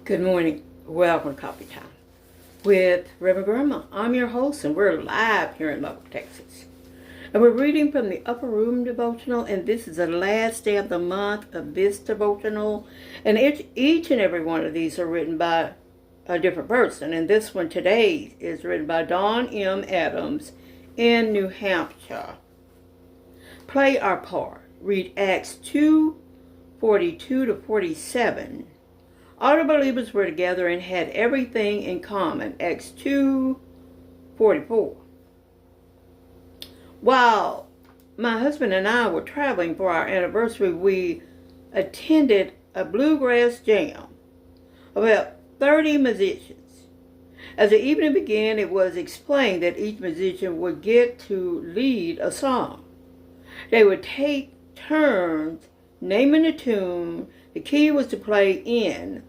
Good morning. Welcome to Coffee Time with Reverend Grandma. I'm your host, and we're live here in Lubbock, Texas. And we're reading from the Upper Room Devotional, and this is the last day of the month of this devotional. And each and every one of these are written by a different person. And this one today is written by Dawn M. Adams in New Hampshire. Play our part. Read Acts 2:42 to 47. All the believers were together and had everything in common. Acts 2:44. While my husband and I were traveling for our anniversary, we attended a bluegrass jam. About 30 musicians. As the evening began, it was explained that each musician would get to lead a song. They would take turns naming the tune the key was to play in,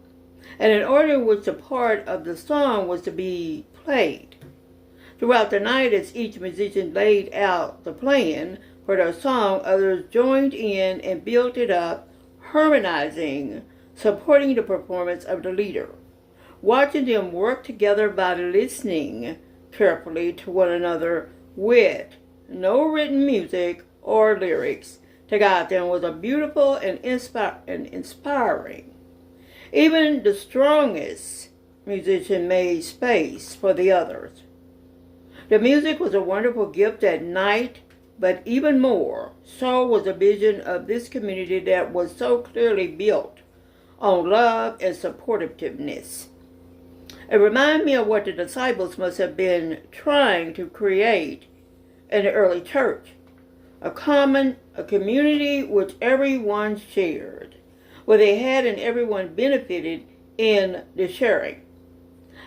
and in order in which the part of the song was to be played. Throughout the night, as each musician laid out the plan for their song, others joined in and built it up, harmonizing, supporting the performance of the leader. Watching them work together by listening carefully to one another with no written music or lyrics to guide them was a beautiful and inspiring. Even the strongest musician made space for the others. The music was a wonderful gift at night, but even more so was the vision of this community that was so clearly built on love and supportiveness. It reminded me of what the disciples must have been trying to create in the early church. A community which everyone shared, where they had and everyone benefited in the sharing.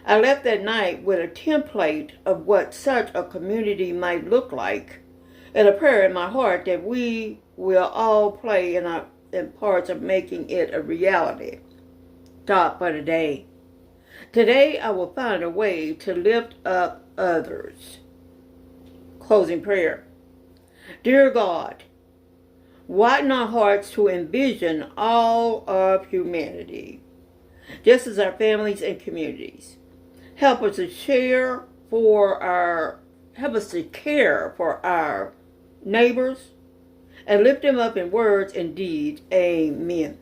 I left that night with a template of what such a community might look like, and a prayer in my heart that we will all play in parts of making it a reality. Thought for today. Today I will find a way to lift up others. Closing prayer. Dear God, widen our hearts to envision all of humanity, just as our families and communities. Help us to care for our neighbors and lift them up in words and deeds. Amen.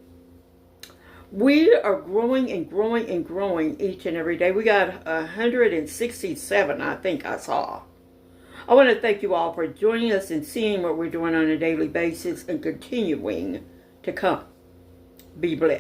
We are growing and growing and growing each and every day. We got 167, I think I saw. I want to thank you all for joining us and seeing what we're doing on a daily basis and continuing to come. Be blessed.